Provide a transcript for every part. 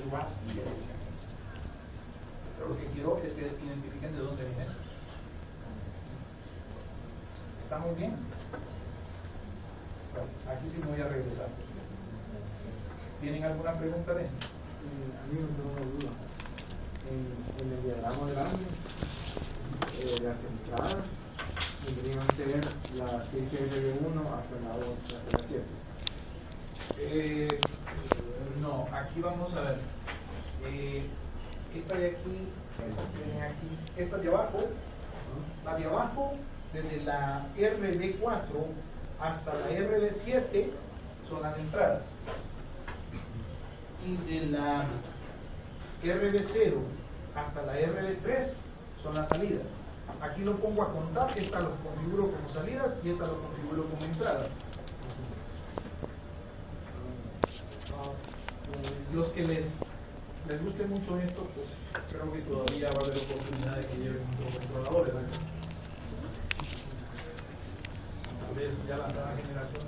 base de escaneo. Pero lo que quiero es que identifiquen de dónde viene eso. ¿Está muy bien? Bueno, aquí sí me voy a regresar. ¿Tienen alguna pregunta de esto? A mí me tengo una duda. En el diagrama grande, las entradas tendrían que ser la 15F1 hasta la 7. No, aquí vamos a ver. Esta de aquí, esta de abajo, la de abajo, desde la RB4 hasta la RB7 son las entradas. Y de la RB0 hasta la RB3 son las salidas. Aquí lo pongo a contar, esta lo configuro como salidas y esta lo configuro como entrada. Los que les guste mucho esto, pues creo que todavía va a haber oportunidad de que lleven microcontroladores, ¿verdad? Tal vez ya la nueva generación.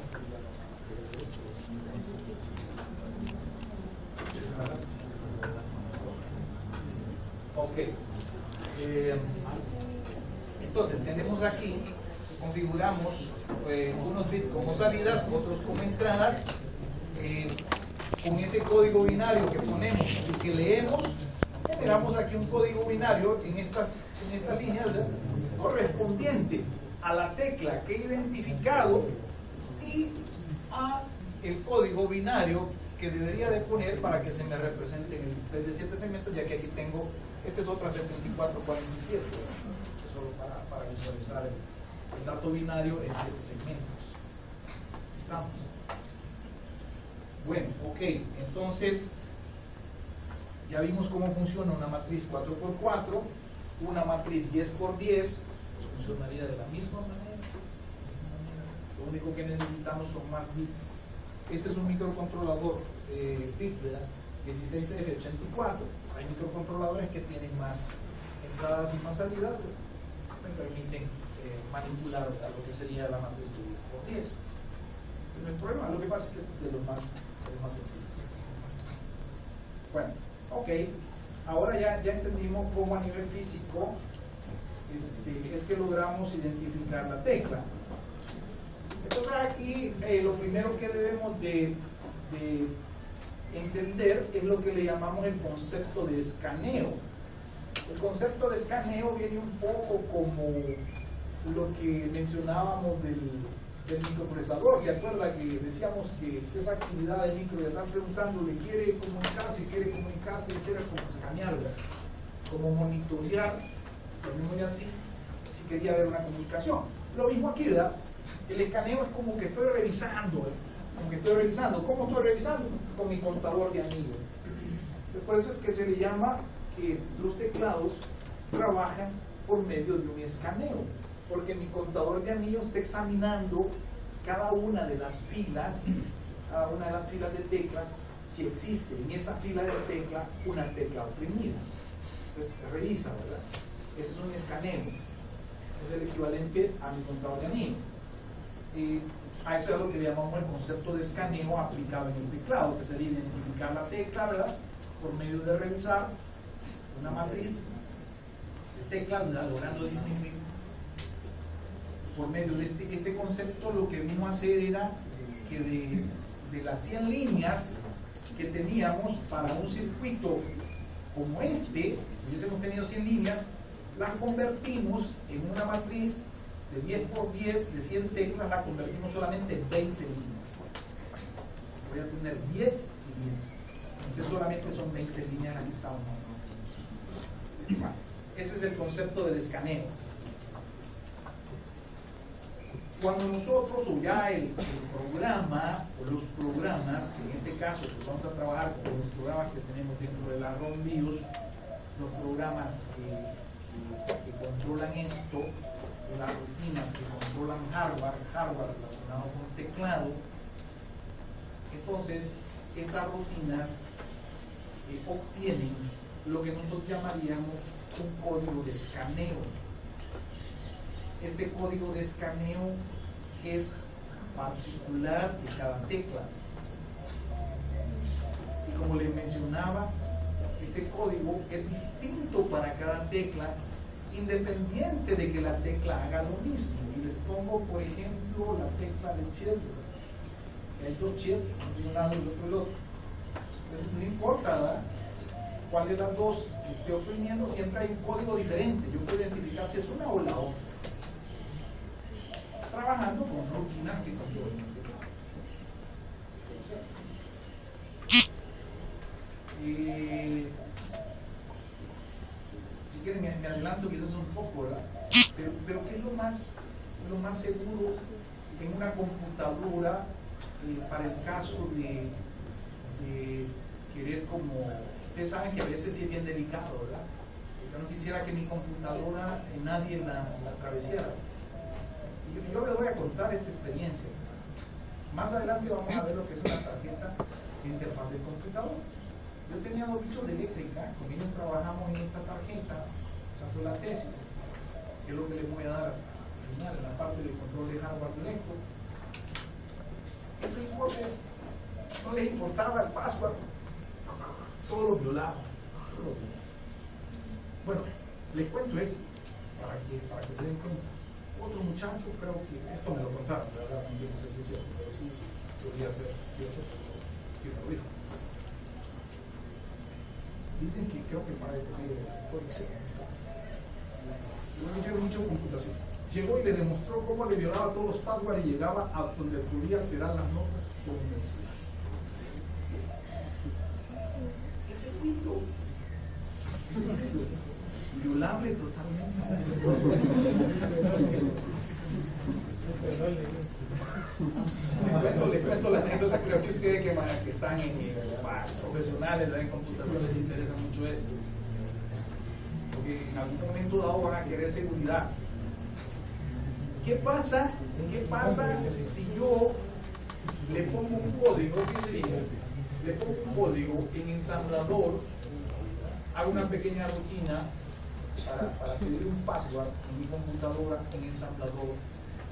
Ok. Entonces tenemos aquí, configuramos unos bits como salidas, otros como entradas. Con ese código binario que ponemos y que leemos, generamos aquí un código binario en estas líneas, ¿verdad?, correspondiente a la tecla que he identificado y a el código binario que debería de poner para que se me represente en el display de 7 segmentos, ya que aquí tengo, esta es otra 7447, solo para visualizar el dato binario en 7 segmentos. ¿Estamos? Bueno, ok, entonces ya vimos cómo funciona una matriz 4x4, una matriz 10x10, pues funcionaría de la misma manera. Lo único que necesitamos son más bits. Este es un microcontrolador bit, ¿verdad?, 16F84. Pues hay microcontroladores que tienen más entradas y más salidas, me permiten manipular a lo que sería la matriz 10x10. Ese no es el problema, lo que pasa es que es de lo más sencillo. Bueno, ok, ahora ya entendimos cómo a nivel físico es que logramos identificar la tecla. Entonces aquí lo primero que debemos de entender es lo que le llamamos el concepto de escaneo. El concepto de escaneo viene un poco como lo que mencionábamos del microprocesador. ¿Se acuerda que decíamos que esa actividad del micro, de estar preguntándole, quiere comunicarse, y era como escanearla, como monitorear, lo mismo y así, si quería ver una comunicación? Lo mismo aquí, ¿verdad? El escaneo es como que estoy revisando, ¿cómo estoy revisando? Con mi contador de anillos. Por eso es que se le llama que los teclados trabajan por medio de un escaneo, porque mi contador de anillos está examinando cada una de las filas, de teclas, si existe en esa fila de tecla una tecla oprimida. Entonces revisa, ¿verdad? Ese es un escaneo. Es el equivalente a mi contador de anillos. Y a eso es lo que llamamos el concepto de escaneo aplicado en el teclado, que sería identificar la tecla, ¿verdad?, por medio de revisar una matriz de teclas, ¿verdad?, logrando disminuir. Por medio de este concepto, lo que vino a hacer era que de las 100 líneas que teníamos para un circuito como este, hubiésemos tenido 100 líneas, las convertimos en una matriz de 10x10, de 100 teclas, la convertimos solamente en 20 líneas. Voy a tener 10 y 10. Entonces solamente son 20 líneas, aquí está uno. Ese es el concepto del escaneo. Cuando nosotros, o ya el programa, o los programas, que en este caso pues vamos a trabajar con los programas que tenemos dentro de la ROM BIOS, los programas que controlan esto, las rutinas que controlan hardware relacionado con teclado. Entonces, estas rutinas obtienen lo que nosotros llamaríamos un código de escaneo. Este código de escaneo es particular de cada tecla. Y como les mencionaba, este código es distinto para cada tecla, independiente de que la tecla haga lo mismo. Y les pongo, por ejemplo, la tecla de children. Hay dos children, un lado y el otro el otro. Entonces, no importa, ¿verdad?, cuál de las dos esté oprimiendo, siempre hay un código diferente. Yo puedo identificar si es una o la otra, trabajando con rutinas que controlan. Si quieren me adelanto quizás un poco, ¿verdad? Pero ¿qué es lo más seguro en una computadora para el caso de querer como... Ustedes saben que a veces sí es bien delicado, ¿verdad? Yo no quisiera que mi computadora nadie la atravesara. Y yo les voy a contar esta experiencia. Más adelante vamos a ver lo que es una tarjeta de interfaz del computador. Yo tenía dos bichos de eléctrica, con ellos trabajamos en esta tarjeta, esa fue la tesis, que es lo que les voy a dar al final, en la parte del control de hardware directo. Estos hipótesis no les importaba el password, todo lo violaba. Bueno, les cuento esto para que se den cuenta. Otro muchacho, creo que esto me lo contaron, la verdad, no sé si es cierto, pero sí podría ser cierto, que me lo dijo. Dicen que creo que para tener mucha computación. Llegó y le demostró cómo le violaba todos los passwords y llegaba a donde podía alterar las notas por universidad. Ese Windows violable totalmente. Les cuento la anécdota. Creo que ustedes que están profesionales en computación les interesa mucho esto, porque en algún momento dado van a querer seguridad. ¿Qué pasa si yo le pongo un código? Le pongo un código en ensamblador, hago una pequeña rutina para pedir un password en mi computadora en ensamblador,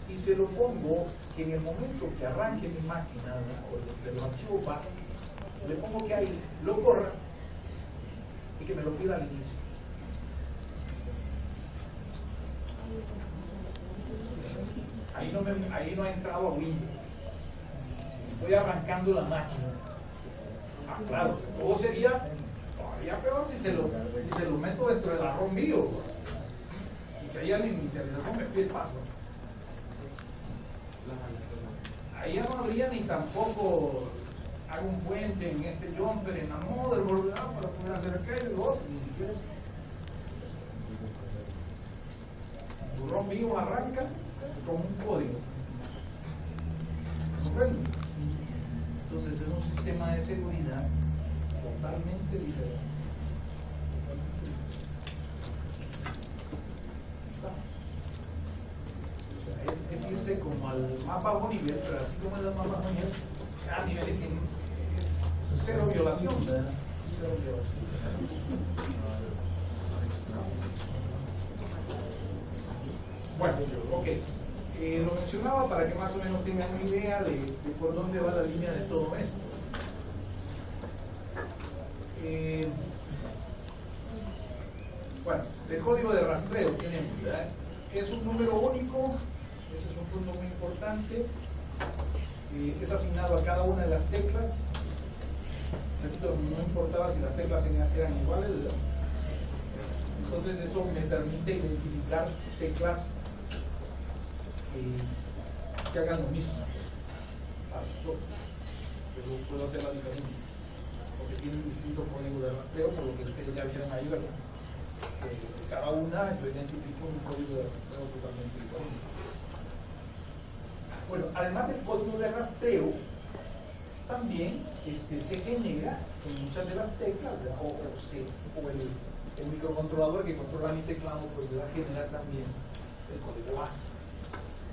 y se lo pongo que en el momento que arranque mi máquina, o los archivos bajen, le pongo que ahí lo corra y que me lo pida al inicio. Ahí no ha entrado a Windows. Estoy arrancando la máquina. Claro, todo sería todavía peor si se lo meto dentro del ROM mío y que ahí a la inicialización me pide el password. Ahí ya no habría ni tampoco hago un puente en este jumper en la motherboard para poder hacer aquello y lo otro, ni siquiera eso. Tu ROM vivo arranca con un código. ¿Comprenden? Entonces es un sistema de seguridad totalmente diferente. O sea, es irse como al más bajo nivel, pero así como es el más bajo nivel, cada nivel es cero violación, ¿verdad? Cero violación. Bueno, ok. Lo mencionaba para que más o menos tengan una idea de por dónde va la línea de todo esto. Bueno, el código de rastreo tenemos, ¿verdad? Es un número único, ese es un punto muy importante, es asignado a cada una de las teclas. Repito, no importaba si las teclas eran iguales, ¿verdad? Entonces eso me permite identificar teclas que hagan lo mismo para nosotros, pero puedo hacer la diferencia porque tiene un distinto código de rastreo, por lo que ustedes ya vieron ahí, ¿verdad? Cada una yo identifico un código de rastreo totalmente diferente. Bueno, además del código de rastreo también se genera en muchas de las teclas, ¿verdad? o el microcontrolador que controla mi teclado, pues genera también el código ASCII.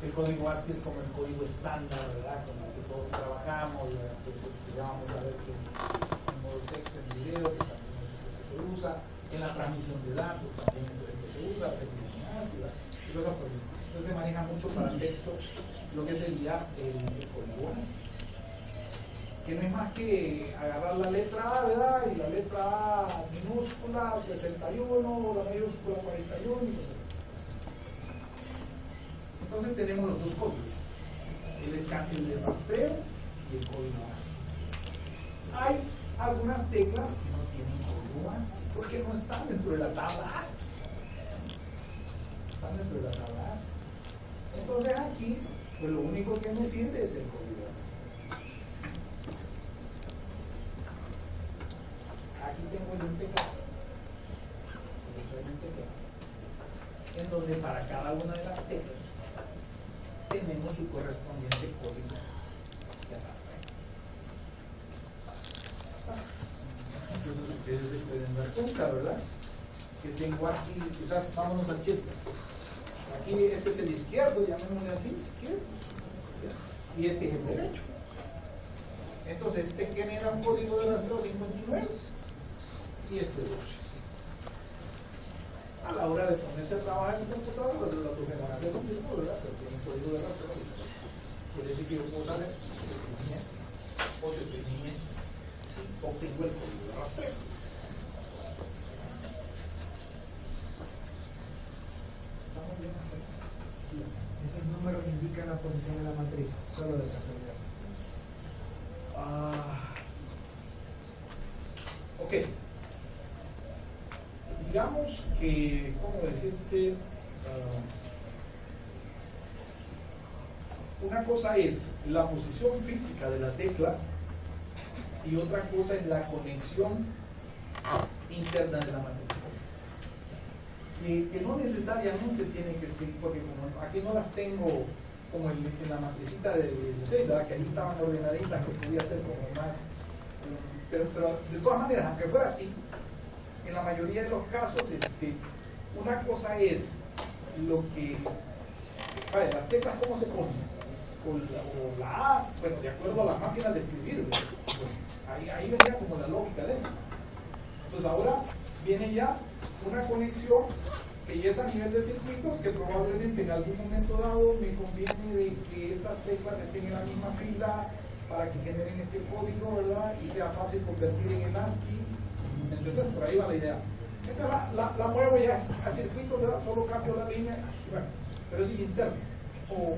El código ASCII es como el código estándar, ¿verdad?, con el que todos trabajamos, que ya vamos a ver que en modo texto, en video, que también es el que se usa, en la transmisión de datos también es el que se usa, la sección ASCII, y cosas por el estilo. Entonces se maneja mucho para texto lo que sería el código ASCII. que no es más que agarrar la letra A, ¿verdad? Y la letra A minúscula 61, la mayúscula 41 y cosas. Entonces tenemos los dos códigos, el de rastreo y el código ASCII. Hay algunas teclas que no tienen código ASCII porque no están dentro de la tabla ASCII. Están dentro de la tabla ASCII. Entonces aquí, pues lo único que me sirve es el código ASCII. Aquí tengo un teclado, en donde para cada una de las teclas tenemos su correspondiente código de rastreo. Entonces ustedes se pueden dar cuenta, ¿verdad? Que tengo aquí, quizás vámonos al chip. Aquí este es el izquierdo, llamémosle así, izquierdo. Y este es el derecho. Entonces este genera un código de rastreo 59 y este 12. A la hora de ponerse a trabajar en el computador, los datos generan lo mismo, ¿verdad? Pero tiene un código de rastreo. Quiere decir que yo puedo saber si tenía este o si tenía este. Si obtengo el código de rastreo. ¿Estamos bien? Esos números indican la posición de la matriz, solo de casualidad. Ok. Digamos que, ¿cómo decirte? Una cosa es la posición física de la tecla y otra cosa es la conexión interna de la matriz. Que no necesariamente tiene que ser, porque como aquí no las tengo como en la matricita de 16, ¿verdad? Que ahí estaban ordenaditas, que podía ser como más. Pero de todas maneras, aunque fuera así, en la mayoría de los casos, una cosa es lo que. Vale, las teclas, ¿cómo se ponen? O la A, bueno, de acuerdo a las máquinas de escribir. Ahí venía como la lógica de eso. Entonces ahora viene ya una conexión que ya es a nivel de circuitos, que probablemente en algún momento dado me conviene de que estas teclas estén en la misma fila para que generen este código, ¿verdad? Y sea fácil convertir en el ASCII. ¿Entendés? Por ahí va la idea. Entonces la muevo ya a circuitos, ¿verdad? Solo cambio la línea, bueno, pero eso es interno. O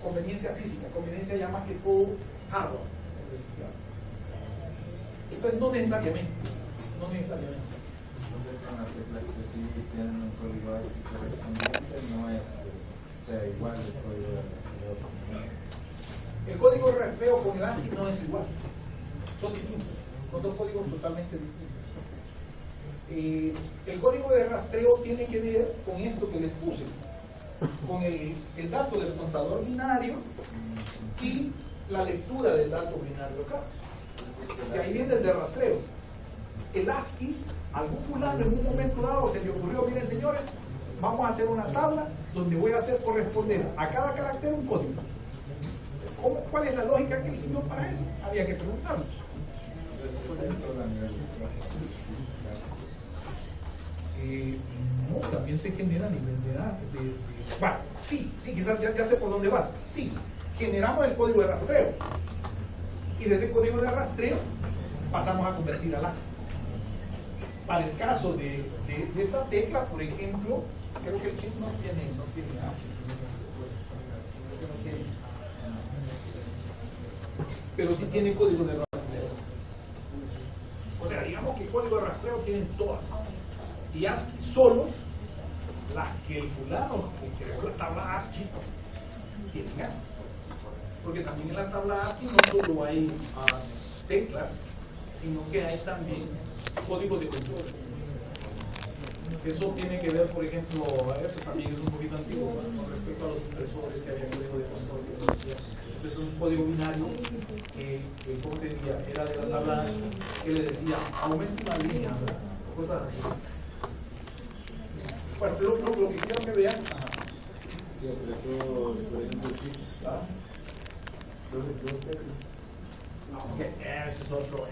conveniencia física, conveniencia ya más que todo hardware. Entonces no necesariamente. Entonces con las teclas que sí tienen un código ASCII correspondiente no es que sea igual el código de rastreo con el ASCII. El código de rastreo con el ASCII no es igual, son distintos, son dos códigos totalmente distintos. El código de rastreo tiene que ver con esto que les puse, con el dato del contador binario y la lectura del dato binario acá. Y ahí viene el de rastreo. El ASCII, algún fulano en un momento dado se le ocurrió, miren señores, vamos a hacer una tabla donde voy a hacer corresponder a cada carácter un código. ¿Cuál es la lógica que él siguió para eso? Había que preguntarlo. No, también se genera a nivel de edad. Bueno, sí, quizás ya sé por dónde vas. Sí, generamos el código de rastreo. Y de ese código de rastreo pasamos a convertir al ASCII. Para el caso de esta tecla, por ejemplo, creo que el chip no tiene ASCII. Creo que no tiene. Pero sí tiene código de rastreo. O sea, digamos que código de rastreo tienen todas. Y ASCII solo las que el fulano que creó la tabla ASCII tiene ASCII. Porque también en la tabla ASCII no solo hay teclas, sino que hay también códigos de control. Eso tiene que ver, por ejemplo, eso también es un poquito antiguo, ¿no? Con respecto a los impresores que había código de control que decía. Entonces un código binario que como te decía, era de la tabla que le decía aumenta una línea, ¿verdad? Cosas así. Bueno, lo que quiero que vean. Sí, pero todo, por ejemplo, sí. Dos teclas. Okay, ese es otro.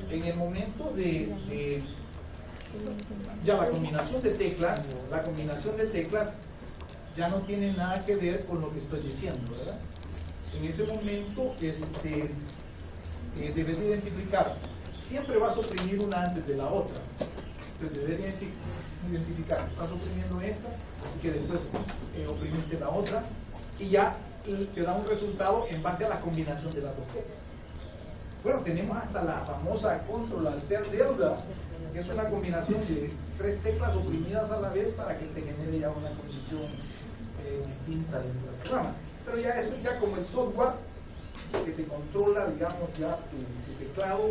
En el momento de ya la combinación de teclas ya no tiene nada que ver con lo que estoy diciendo, ¿verdad? en ese momento debes de identificar, siempre vas a oprimir una antes de la otra. Entonces debes identificar que estás oprimiendo esta y que después oprimiste la otra, y ya te da un resultado en base a la combinación de las dos teclas. Bueno, tenemos hasta la famosa Control Alter Delta, que es una combinación de 3 teclas oprimidas a la vez para que te genere ya una condición distinta dentro del programa. Pero ya eso es ya como el software que te controla, digamos, ya tu teclado,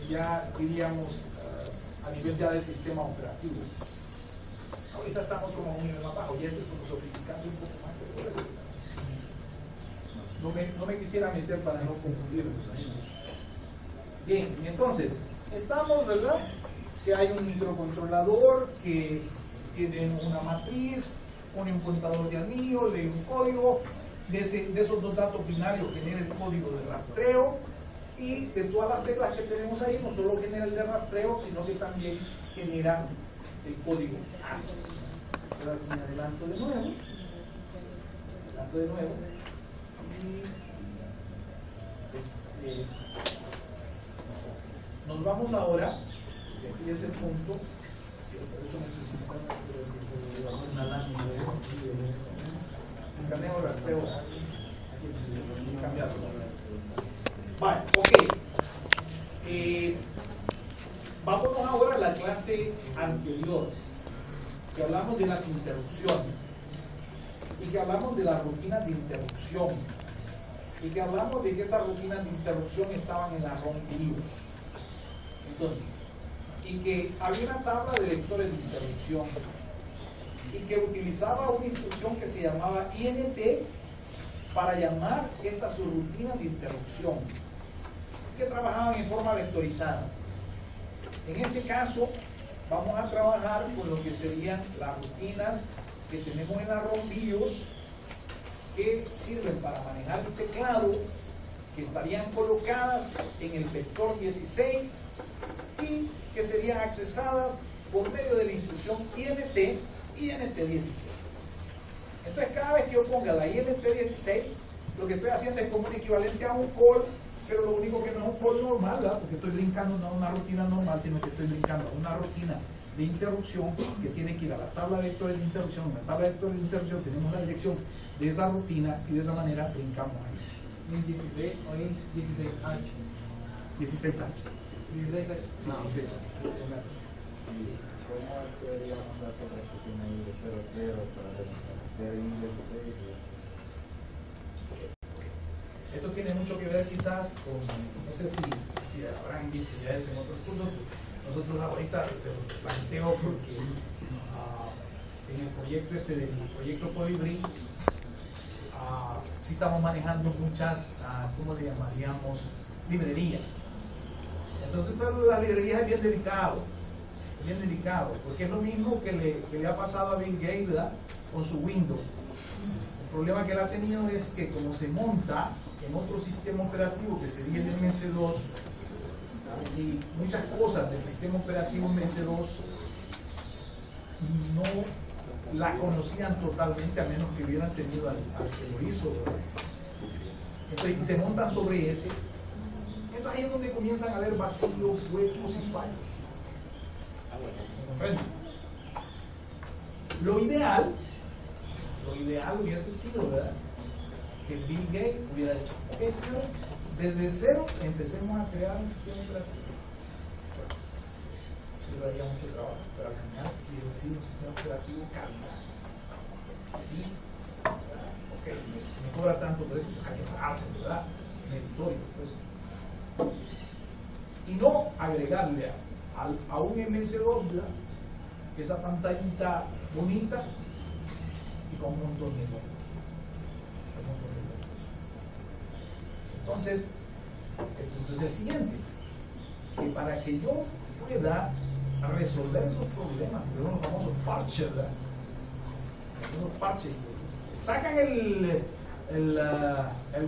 ya diríamos a nivel ya del sistema operativo. Ahorita estamos como a un nivel más bajo y ese es como sofisticándose un poco más, pero por eso no me quisiera meter para no confundirlos ahí. Bien, entonces, estamos, ¿verdad? Que hay un microcontrolador que tiene una matriz, pone un contador de anillo, lee un código, de esos 2 datos binarios genera el código de rastreo, y de todas las teclas que tenemos ahí no solo genera el de rastreo, sino que también genera el código ASCII. Me adelanto de nuevo, y nos vamos ahora, y aquí es el punto, por eso necesitamos una lámina de escaneo, rastreo, cambiarlo. Vale, ok. Vámonos ahora a la clase anterior, que hablamos de las interrupciones, y que hablamos de las rutinas de interrupción, y que hablamos de que estas rutinas de interrupción estaban en la ROM BIOS. Entonces, y que había una tabla de vectores de interrupción, y que utilizaba una instrucción que se llamaba INT para llamar estas subrutinas de interrupción, que trabajaban en forma vectorizada. En este caso, vamos a trabajar con lo que serían las rutinas que tenemos en la ROM BIOS, que sirven para manejar el teclado, que estarían colocadas en el vector 16 y que serían accesadas por medio de la instrucción INT16. Entonces, cada vez que yo ponga la INT16, lo que estoy haciendo es como un equivalente a un call, pero lo único que no es un call normal, ¿verdad? Porque estoy brincando no a una rutina normal, sino que estoy brincando a una rutina de interrupción que tiene que ir a la tabla de vectores de interrupción. En la tabla de vectores de interrupción tenemos la dirección de esa rutina y de esa manera brincamos ahí. ¿En 16 o en 16H? 16H. 16H. Sí, 16H. ¿Cómo accederíamos a esa rutina ahí de 0 a 0 para ver en 16? Esto tiene mucho que ver quizás con, no sé si habrán visto ya eso en otros cursos, pues nosotros ahorita los planteo porque en el proyecto del proyecto Colibrí sí estamos manejando muchas, ¿cómo le llamaríamos? Librerías. Entonces esto de las librerías es bien delicado, porque es lo mismo que le ha pasado a Bill Gates, ¿verdad? Con su Windows. El problema que él ha tenido es que como se monta en otro sistema operativo que sería el MS2, y muchas cosas del sistema operativo MS2 no la conocían totalmente, a menos que hubieran tenido al que lo hizo, ¿verdad? Entonces se montan sobre ese. Entonces ahí es donde comienzan a haber vacíos, huecos y fallos. ¿Comprenden? Lo ideal hubiese sido, ¿verdad?, que Bill Gates hubiera dicho: ok, señores, desde cero empecemos a crear un sistema operativo. Bueno, eso daría mucho trabajo, pero al final hubiese sido un sistema operativo calidad. Sí, ¿verdad? Ok, me cobra tanto por eso, pues hay que pagarse, ¿verdad? Meritorio, pues. Y no agregarle a un MS2, ¿verdad?, esa pantallita bonita y con un montón de números. Entonces, el punto es el siguiente: que para que yo pueda resolver esos problemas, que son los famosos parches, ¿verdad? Los parches, sacan el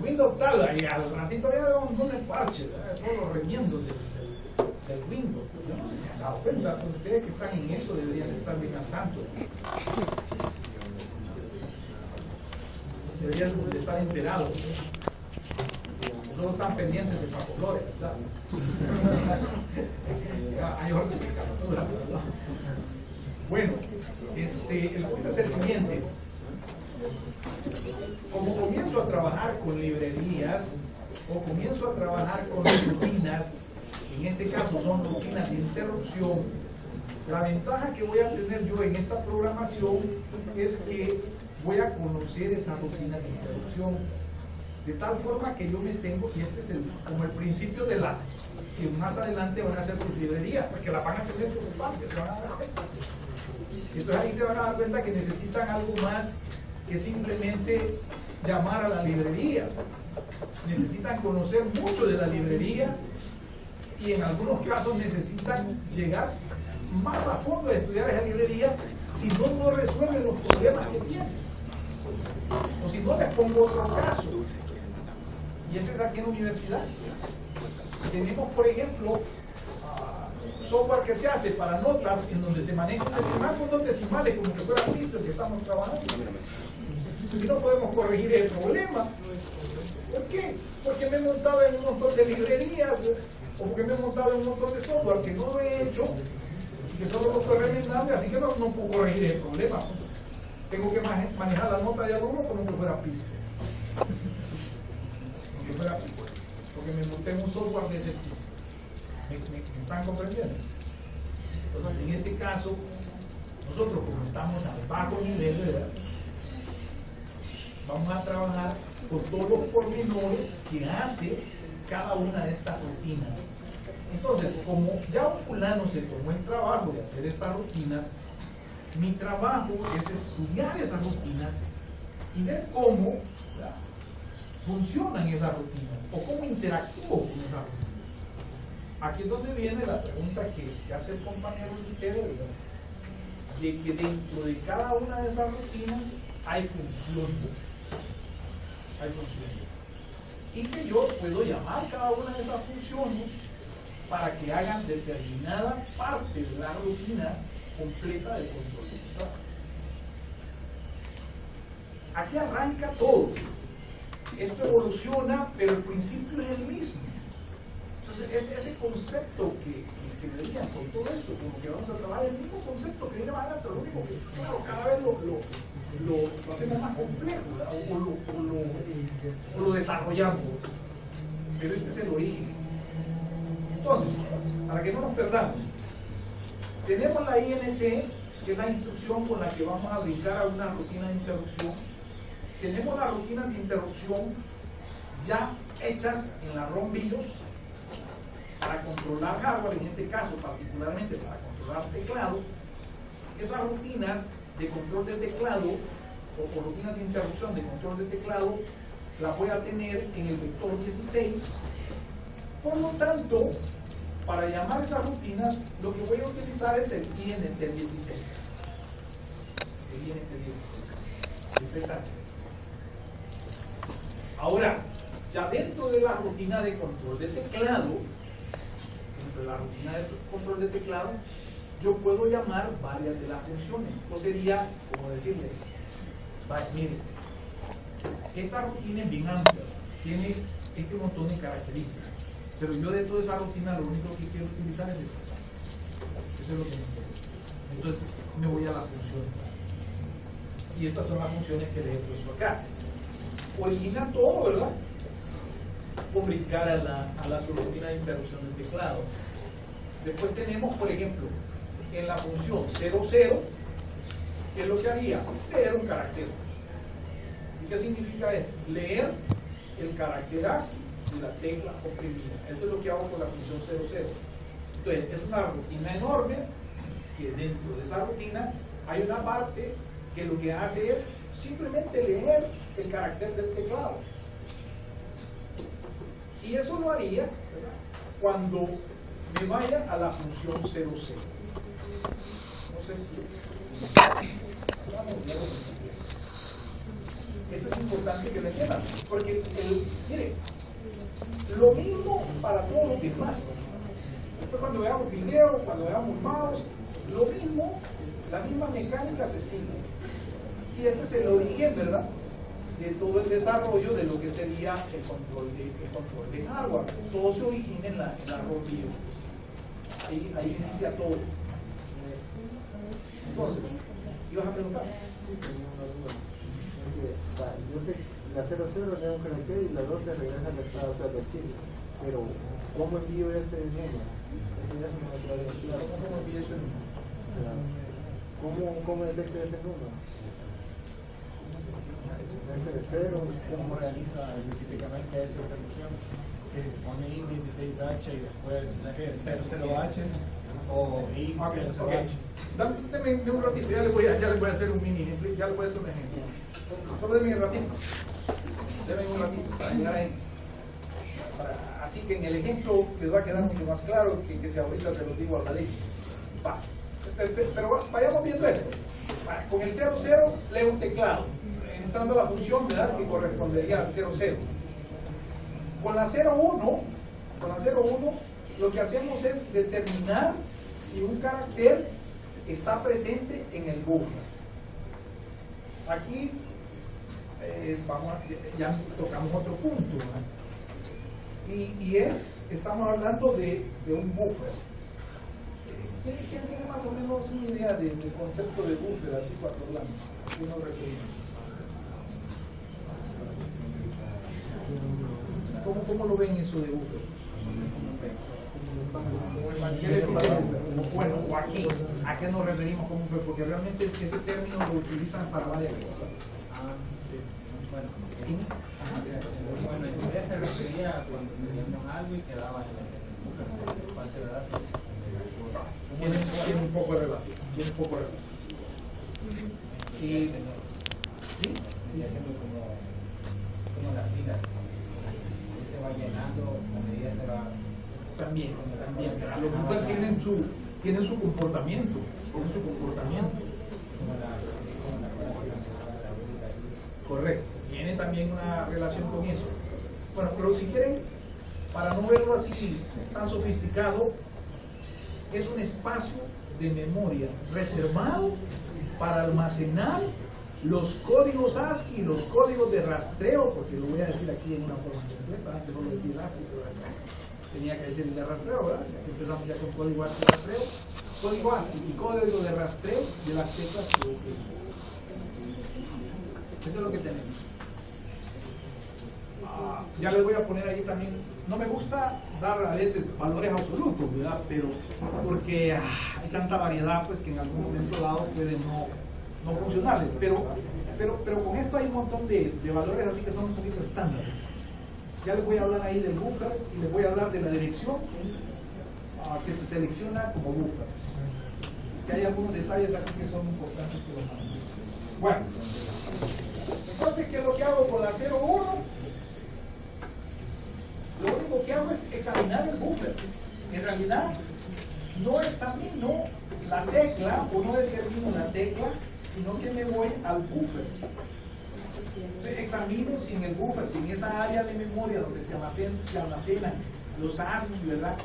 Windows tal, y al ratito ya un montón de parches, ¿verdad? Todos los remiendos del Windows. Yo no sé si se han dado cuenta, pero ustedes que están en eso deberían estar bien al tanto. deberías de estar enterado. Solo están pendientes de Paco Flores, ¿sabes? Hay orden de captura, ¿verdad? Bueno, el punto es el siguiente. Como comienzo a trabajar con librerías o comienzo a trabajar con rutinas, en este caso son rutinas de interrupción, la ventaja que voy a tener yo en esta programación es que voy a conocer esa rutina de interrupción, de tal forma que yo me tengo, y este es como el principio de las que más adelante van a ser sus librerías, porque las van a tener sus partes, se van a dar cuenta. Entonces ahí se van a dar cuenta que necesitan algo más que simplemente llamar a la librería. Necesitan conocer mucho de la librería y en algunos casos necesitan llegar más a fondo de estudiar esa librería, si no resuelven los problemas que tienen. O si no, les pongo otro caso. Y ese es aquí en la universidad. Tenemos, por ejemplo, software que se hace para notas en donde se maneja un decimal con dos decimales, como que fuera visto el que estamos trabajando. Y no podemos corregir el problema. ¿Por qué? Porque me he montado en un montón de librerías, o porque me he montado en un montón de software que no lo he hecho, y que solo lo estoy remendando, así que no puedo corregir el problema. Tengo que manejar la nota de alumno como que fuera pista. Porque me monté en un software de ese tipo. ¿Me están comprendiendo? Entonces, en este caso, nosotros como estamos al bajo nivel, ¿verdad?, vamos a trabajar con todos los pormenores que hace cada una de estas rutinas. Entonces, como ya un fulano se tomó el trabajo de hacer estas rutinas, mi trabajo es estudiar esas rutinas y ver cómo, ¿verdad?, funcionan esas rutinas o cómo interactúo con esas rutinas. Aquí es donde viene la pregunta que hace el compañero de ustedes, ¿verdad?, de que dentro de cada una de esas rutinas hay funciones. Hay funciones. Y que yo puedo llamar cada una de esas funciones para que hagan determinada parte de la rutina completa del control de trabajo. Aquí arranca todo. Esto evoluciona, pero el principio es el mismo. Entonces, ese concepto que me digan con todo esto, como que vamos a trabajar el mismo concepto que viene más adelante, lo único que, claro, cada vez lo hacemos más complejo, o lo desarrollamos, pero este es el origen. Entonces, para que no nos perdamos, tenemos la INT, que es la instrucción con la que vamos a brincar a una rutina de interrupción. Tenemos las rutinas de interrupción ya hechas en la ROM BIOS para controlar hardware, en este caso particularmente para controlar teclado. Esas rutinas de control de teclado o rutinas de interrupción de control de teclado las voy a tener en el vector 16. Por lo tanto, para llamar esas rutinas, lo que voy a utilizar es el INT 16. El INT 16. 16H. Ahora, ya dentro de la rutina de control de teclado, yo puedo llamar varias de las funciones. O sería, como decirles, miren, esta rutina es bien amplia, tiene este montón de características, pero yo dentro de esa rutina lo único que quiero utilizar es esto. Eso es lo que me interesa. Entonces me voy a la función. Y estas son las funciones que les he puesto acá. Origina todo, ¿verdad?, por brincar a la rutina de interrupción del teclado. Después tenemos, por ejemplo, en la función 00, ¿qué es lo que haría? Leer un carácter. ¿Y qué significa eso? Leer el carácter ASCII y la tecla oprimida. Eso es lo que hago con la función 00. Entonces, es una rutina enorme, que dentro de esa rutina hay una parte que lo que hace es simplemente leer el carácter del teclado. Y eso lo haría, ¿verdad?, cuando me vaya a la función 00. No sé si... Esto es importante que lo entiendan, porque, mire, lo mismo para todos los demás. Después cuando veamos video, cuando veamos mouse, lo mismo, la misma mecánica se sigue. Y este es el origen, ¿verdad?, de todo el desarrollo de lo que sería el control de hardware. Todo se origina en la ROM BIOS. Ahí inicia todo. Entonces, ¿ibas a preguntar? Tenía una duda. Yo sé que la 00 le da un carácter y la 12 regresa al estado de Chile. Pero, ¿cómo envío ese número? Eso ya se me va a traer claro. ¿Cómo envío ese número? ¿Cómo detecta ese número? Ese cero. ¿Cómo realiza específicamente esa operación? Que se pone índice 6H y después 00H o I00H. Dame un ratito, ya le voy a hacer un mini ejemplo, ya le voy a hacer un ejemplo. Solo denme un ratito. Denme un ratito para llegar ahí. Así que en el ejemplo les va a quedar mucho más claro que si ahorita se los digo a la ley. Va. Pero vayamos viendo esto. Con el 00 leo un teclado, entrando a la función, ¿verdad?, que correspondería al 00. Con la 01, lo que hacemos es determinar si un carácter está presente en el buffer. Aquí ya tocamos otro punto, ¿verdad? Y estamos hablando de un buffer. ¿Quién tiene más o menos una idea del concepto de buffer, así cuando hablamos? ¿A qué nos referimos? ¿Cómo lo ven eso de buffer? Bueno, o aquí, ¿a qué nos referimos con buffer? Porque realmente ese término lo utilizan para varias cosas. Bueno, en inglés se refería cuando teníamos algo y quedaba en el espacio de datos. Tiene un poco de relación. Y sí, como la fila, se va llenando a medida se va. también. Los buffers tienen su comportamiento. Correcto. Tiene también una relación con eso. Bueno, pero si quieren, para no verlo así tan sofisticado, es un espacio de memoria reservado para almacenar los códigos ASCII y los códigos de rastreo, porque lo voy a decir aquí en una forma completa, antes no lo decía ASCII, pero tenía que decir el de rastreo, ¿verdad? Aquí empezamos ya con código ASCII y rastreo. Código ASCII y código de rastreo de las teclas que utilizamos. Eso es lo que tenemos. Ya les voy a poner ahí también. No me gusta dar a veces valores absolutos, ¿verdad? Pero porque hay tanta variedad, pues que en algún momento dado puede no funcionarles. Pero con esto hay un montón de valores así que son un poquito estándares. Ya les voy a hablar ahí del buffer y les voy a hablar de la dirección que se selecciona como buffer. Que hay algunos detalles aquí que son importantes que los manejemos. Bueno, entonces, ¿qué es lo que hago con la 01? Lo único que hago es examinar el buffer. En realidad, no examino la tecla o no determino la tecla, sino que me voy al buffer. Examino si en el buffer, si en esa área de memoria donde se almacenan los ASCII, ¿verdad?,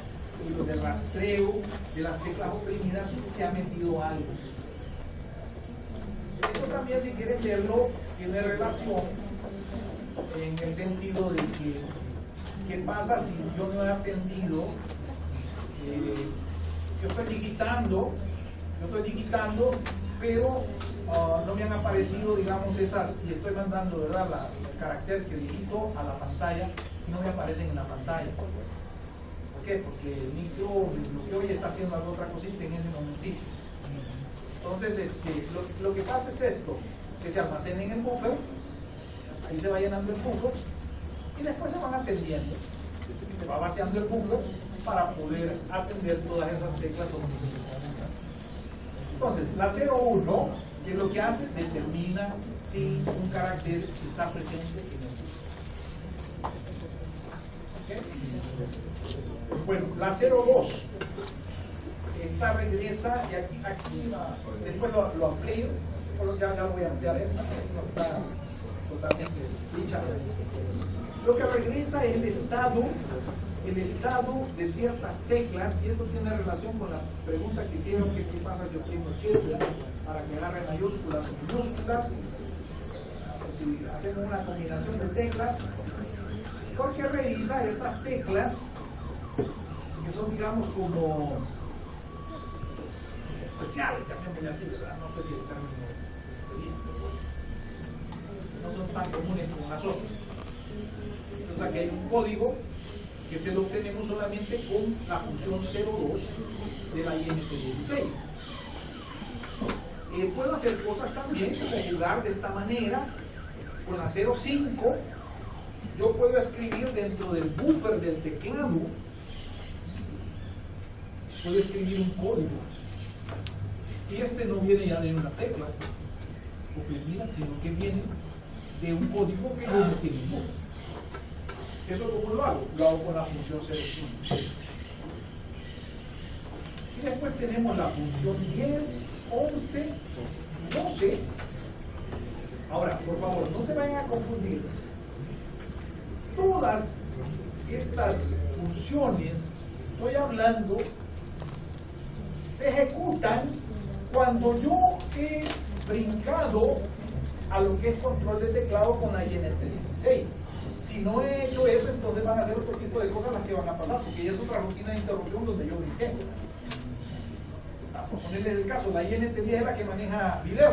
y los de rastreo de las teclas oprimidas, se ha metido algo. Esto también, si quieren verlo, tiene relación en el sentido de que ¿qué pasa si yo no he atendido? Yo estoy digitando, pero no me han aparecido, digamos, esas, y estoy mandando, ¿verdad?, el carácter que digito a la pantalla, y no me aparecen en la pantalla. ¿Por qué? Porque el micro, lo que hoy está haciendo alguna otra cosita en ese momentito. Entonces, lo que pasa es esto, que se almacena en el buffer, ahí se va llenando el buffer, y después se van atendiendo. Se va vaciando el buffer para poder atender todas esas teclas. Entonces, la 01, que lo que hace, determina si un carácter está presente en el buffer. ¿Okay? Bueno, la 02, esta regresa, y aquí después lo amplío, ya lo voy a ampliar esta, no está totalmente dicha. Lo que regresa es el estado de ciertas teclas, y esto tiene relación con la pregunta que hicieron, que qué pasa si oprimo Shift para que agarre mayúsculas o minúsculas. si hacemos una combinación de teclas, porque revisa estas teclas que son, digamos, como especiales, llamémosle así, ¿verdad? No sé si el término está bien, pero bueno, no son tan comunes como las otras. Entonces aquí hay un código que se lo obtenemos solamente con la función 02 de la INT16. Puedo hacer cosas también como jugar de esta manera con la 05. Yo puedo escribir dentro del buffer del teclado, puedo escribir un código, y este no viene ya de una tecla oprimida, sino que viene de un código que yo metí en el buffer. ¿Eso cómo lo hago? Lo hago con la función 05. Y después tenemos la función 10, 11, 12. Ahora, por favor, no se vayan a confundir. Todas estas funciones, estoy hablando, se ejecutan cuando yo he brincado a lo que es control de teclado con la INT16. Si no he hecho eso, entonces van a ser otro tipo de cosas las que van a pasar, porque ya es otra rutina de interrupción donde yo brinqué. Por ponerles el caso, la INT10 es la que maneja video.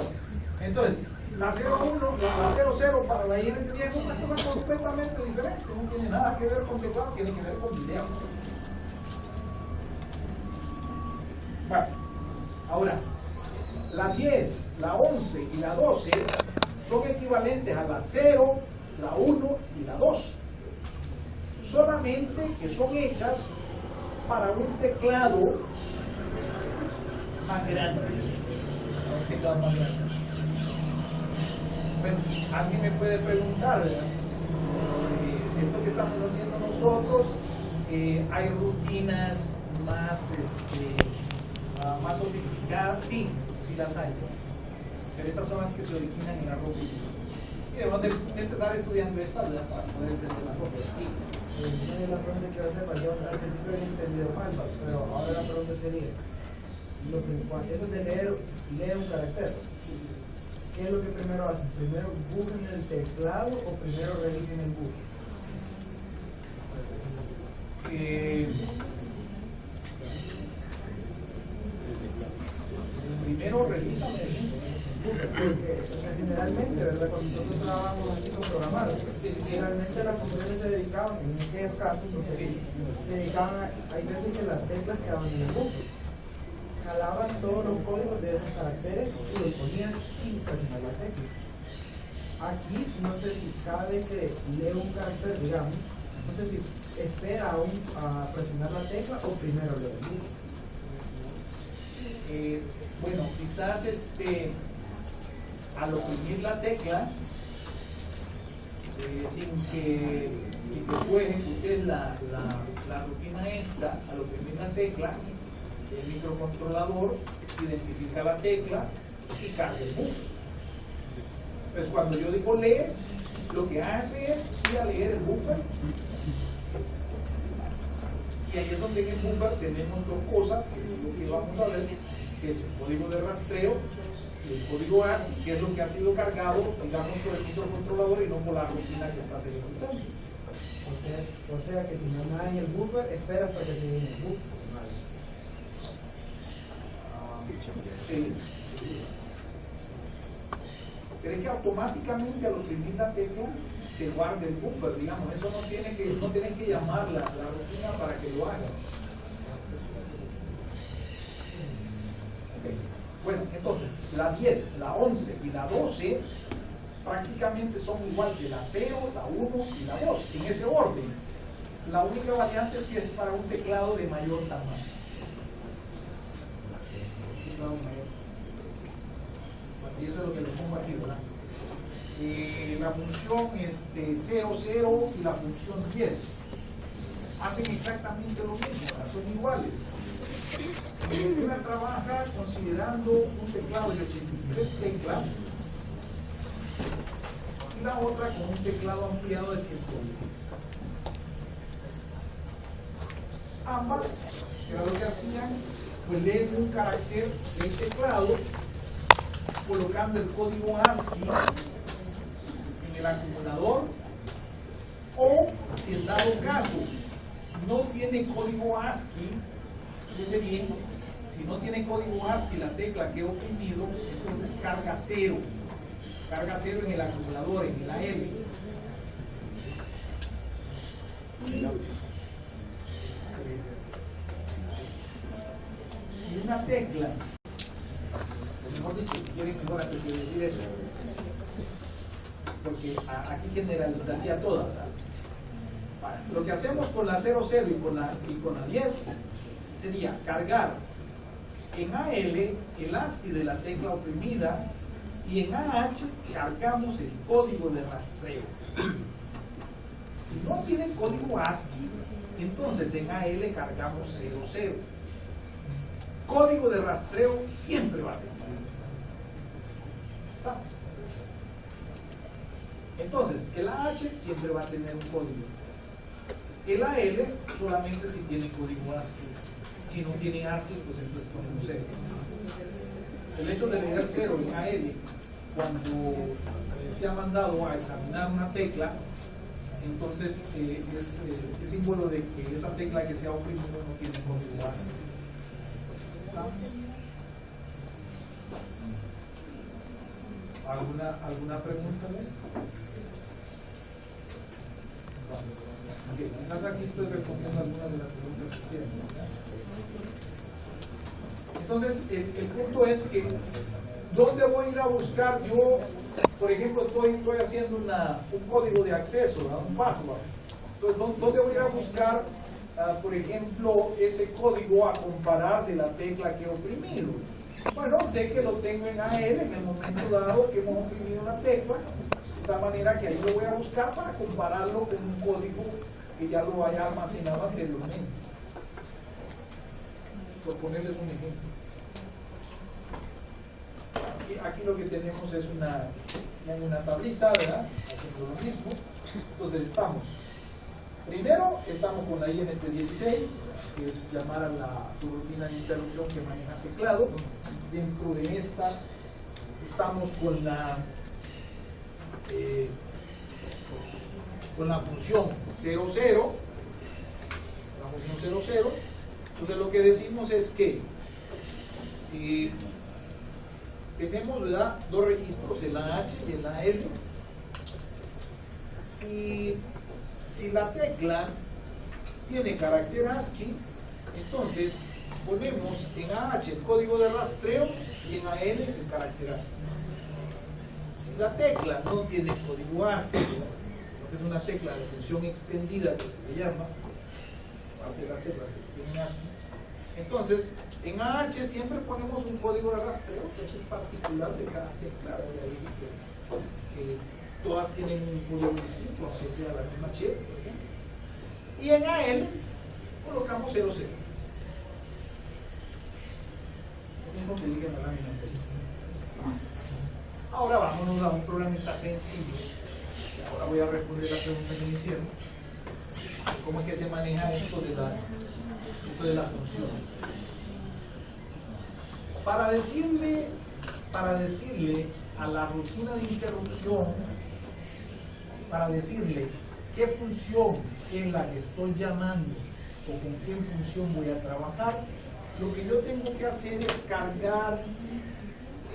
Entonces, la 01, la 00 para la INT10 es una cosa completamente diferente, no tiene nada que ver con teclado, tiene que ver con video. Bueno, ahora, la 10, la 11 y la 12 son equivalentes a la 0, la 1 y la 2. Solamente que son hechas para un teclado más grande. Un teclado más grande. Bueno, alguien me puede preguntar, ¿verdad? Esto que estamos haciendo nosotros, hay rutinas más, más sofisticadas. Sí, sí las hay. Pero estas son las que se originan en la rutina. Y debemos de empezar estudiando estas, ¿verdad? Para poder entender las otras. Sí. La pregunta que voy a hacer, yo al principio había entendido mal, pero ahora la pregunta sería, eso de leer un carácter, ¿qué es lo que primero hacen? ¿Primero buscan el teclado o primero revisen el buffer? Primero revisan el porque, o sea, generalmente, ¿verdad? Cuando nosotros trabajamos así con programadores, generalmente las funciones se dedicaban, en aquellos casos, se dedicaban hay veces que las teclas quedaban en el buffer. Jalaban todos los códigos de esos caracteres y los ponían sin presionar la tecla. Aquí, no sé si cada vez que lee un carácter, digamos, no sé si espera a presionar la tecla o primero lee el buffer. Bueno, quizás al oprimir la tecla, sin que después ejecute la rutina esta, al oprimir la tecla, el microcontrolador identifica la tecla y carga el buffer. Entonces cuando yo digo lee, lo que hace es ir a leer el buffer. Y ahí es donde en el buffer tenemos dos cosas, que es lo que vamos a ver, que es el código de rastreo y el código ASCII, que es lo que ha sido cargado, digamos, por el microcontrolador y no por la rutina que estás ejecutando. O sea que si no nada en el buffer, espera hasta que se llene el buffer. Sí. Pero es que automáticamente al oprimir la tecla te guarda el buffer, digamos, eso no tienes que llamar la rutina para que lo haga. Okay. Bueno, entonces, la 10, la 11 y la 12 prácticamente son igual que la 0, la 1 y la 2, en ese orden. La única variante es que es para un teclado de mayor tamaño. Y eso es lo que les pongo aquí, ¿verdad? La función 00 y la función 10 hacen exactamente lo mismo, son iguales. Una trabaja considerando un teclado de 83 teclas y la otra con un teclado ampliado de 120. Ambas, que era lo que hacían, pues leen un carácter del teclado colocando el código ASCII en el acumulador, o si en dado caso no tiene código ASCII, fíjese bien, si no tiene código ASCII la tecla que he oprimido, entonces carga 0 en el acumulador, en la L. Si una tecla, o mejor dicho, si quieren mejor antes de decir eso, porque aquí generalizaría todas. Lo que hacemos con la 00 y con la 10 sería cargar en AL el ASCII de la tecla oprimida y en AH cargamos el código de rastreo. Si no tiene código ASCII, entonces en AL cargamos 00. Código de rastreo siempre va a tener. ¿Está? Entonces, el AH siempre va a tener un código. El AL solamente si tiene código ASCII. Si no tiene ASCII, pues entonces ponemos 0. El hecho de leer 0 en AL, cuando se ha mandado a examinar una tecla, entonces es símbolo de que esa tecla que se ha oprimido no tiene código ASCII. ¿Está? ¿Alguna pregunta de esto? Okay, quizás aquí estoy respondiendo algunas de las preguntas que hicieron. Entonces, el punto es que ¿dónde voy a ir a buscar yo? Por ejemplo, estoy haciendo un código de acceso, ¿no? Un password. Entonces, ¿dónde voy a ir a buscar, por ejemplo, ese código a comparar de la tecla que he oprimido? Bueno, sé que lo tengo en AL en el momento dado que hemos oprimido la tecla, de tal manera que ahí lo voy a buscar para compararlo con un código que ya lo haya almacenado anteriormente. Por ponerles un ejemplo. Aquí lo que tenemos es una tablita, ¿verdad? Haciendo lo mismo. Entonces primero estamos con la INT16, que es llamar a la subrutina de interrupción que maneja teclado. Dentro de esta estamos con la función 00, la función 00. Entonces lo que decimos es que tenemos, ¿verdad?, dos registros, el AH y el AL. Si la tecla tiene carácter ASCII, entonces ponemos en AH el código de rastreo y en AL el carácter ASCII. Si la tecla no tiene código ASCII, sino que es una tecla de función extendida que se le llama, aparte de las teclas que tienen ASCII, entonces en AH siempre ponemos un código de rastreo que es el particular de cada tecla. De ahí que todas tienen un código distinto, aunque sea la misma chip, por ejemplo. Y en AL colocamos 00. Lo mismo que dije en la lámina anterior. Ahora vámonos a un problemita sencillo. Ahora voy a responder la pregunta que me hicieron. ¿Cómo es que se maneja esto de las funciones? Para decirle a la rutina de interrupción, para decirle qué función es la que estoy llamando o con qué función voy a trabajar, lo que yo tengo que hacer es cargar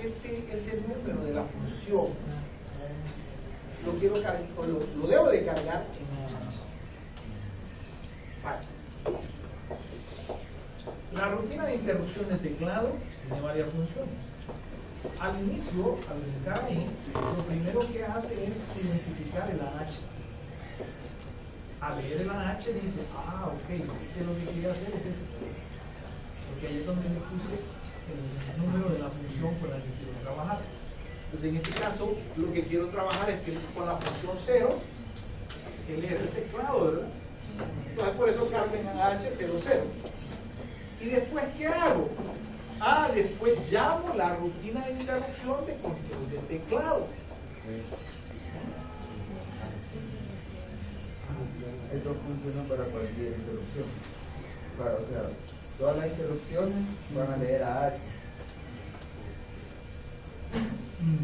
ese número de la función. Lo debo de cargar en AH. Vale. La rutina de interrupción de teclado tiene varias funciones. Al inicio, al brincar ahí, lo primero que hace es identificar el AH. Al leer el AH dice, ok, que lo que quería hacer es esto. Porque ahí es donde le puse el número de la función con la que quiero trabajar. Entonces, en este caso, lo que quiero trabajar es que con la función 0, que leer el teclado, ¿verdad? Entonces, por eso cargo en AH 00. ¿Y después qué hago? Después llamo la rutina de interrupción de control del teclado. Esto funciona para cualquier interrupción. O sea, todas las interrupciones van a leer a H.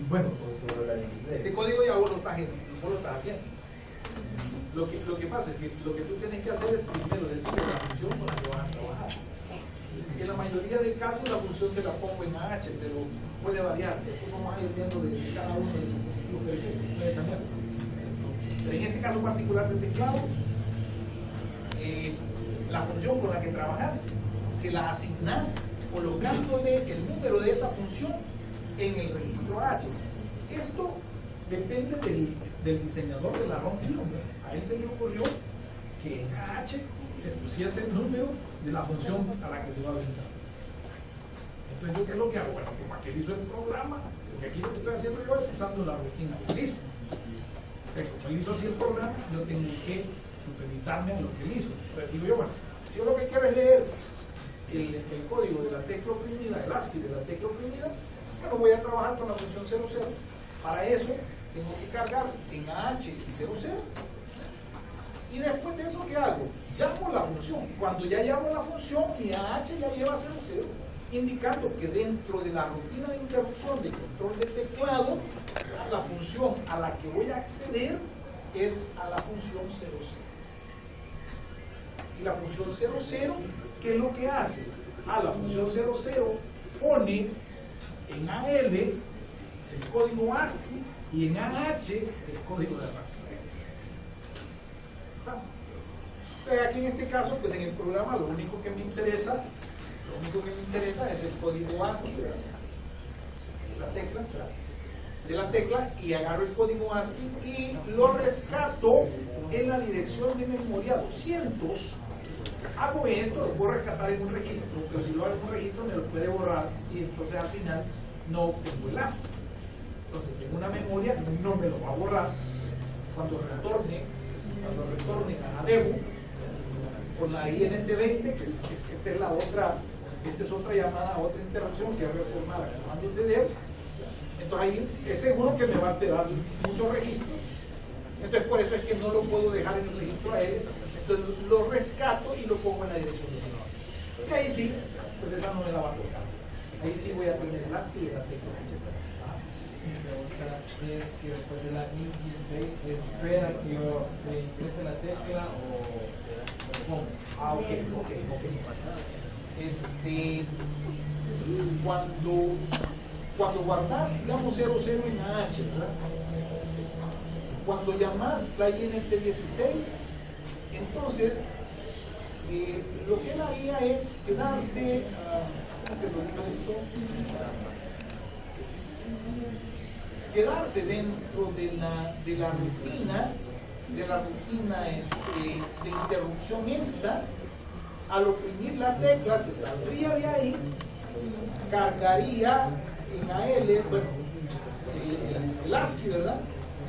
Bueno, sobre la 16. este código ya vos lo estás vos lo estás haciendo. Lo que pasa es que lo que tú tienes que hacer es primero decirle la función con la que vas a trabajar. En la mayoría de casos la función se la pongo en AH, pero puede variar. Después vamos a ir viendo de cada uno de los dispositivos que puede cambiar. Pero en este caso particular del teclado, la función con la que trabajas se la asignas colocándole el número de esa función en el registro H. Esto depende del diseñador de la ROM. A él se le ocurrió que en H se pusiese el número de la función a la que se va a brincar. Entonces, ¿yo qué es lo que hago? Bueno, como aquel hizo el programa, lo que aquí lo que estoy haciendo yo es usando la rutina que él hizo. Entonces, como él hizo así el programa, yo tengo que supeditarme a lo que él hizo. Entonces digo yo, bueno, si yo lo que quiero es leer el código de la tecla oprimida, el ASCII de la tecla oprimida, bueno, voy a trabajar con la función 00. Para eso tengo que cargar en AH y 00. Y después de eso, ¿qué hago? Llamo la función. Cuando ya llamo la función, mi AH ya lleva 00, indicando que dentro de la rutina de interrupción de control del teclado, la función a la que voy a acceder es a la función 00. Y la función 00, ¿qué es lo que hace? La función 00 pone en AL el código ASCII y en AH el código de rastreo. ¿Está? Pero aquí en este caso, pues en el programa lo único que me interesa es el código ASCII de la tecla, y agarro el código ASCII y lo rescato en la dirección de memoria 200. Hago esto, lo puedo rescatar en un registro, pero si lo hago en un registro me lo puede borrar y entonces al final no obtengo el ASCII. Entonces en una memoria no me lo va a borrar. Cuando retorne a la DEBU con la INT20, que esta es otra llamada, otra interrupción que es retornar al comando TDEV, entonces ahí es seguro que me va a alterar muchos registros. Entonces por eso es que no lo puedo dejar en el registro AL. Entonces lo rescato y lo pongo en la dirección de usuario. Y ahí sí, pues esa no me la va a tocar. Ahí sí voy a tener el ASCII y la tecla. Mi pregunta es que después de la IN16 se espera que yo ingrese la tecla o pongo. Ok. Cuando guardas, digamos 00 en AH, ¿verdad? Cuando llamas la INT16, entonces lo que él haría es quedarse, quedarse dentro de la rutina de interrupción esta. Al oprimir la tecla se saldría de ahí, cargaría en AL, bueno, el ASCII, ¿verdad?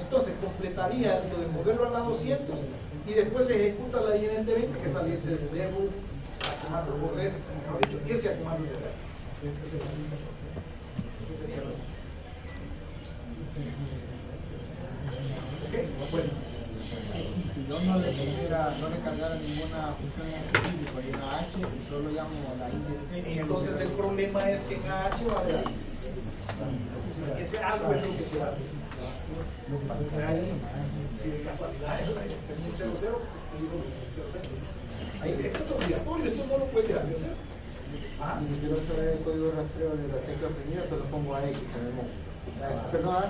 Entonces completaría lo de moverlo a la 200 y después se ejecuta la INT20, que salirse del DEBU a comando corres, mejor dicho, irse a comando de DEBU. Esa sería la secuencia. Ok, bueno. Si yo no le cargara ninguna función en específico y en AH y solo llamo la IN16, entonces el problema es que en AH va a haber algo. Ese algo es lo que se va a hacer. Si de casualidad es el 00, ahí esto es obligatorio, esto no lo puede dejar de hacer. Si quiero saber el código de rastreo de la tecla oprimida, solo pongo a X, perdón, a H.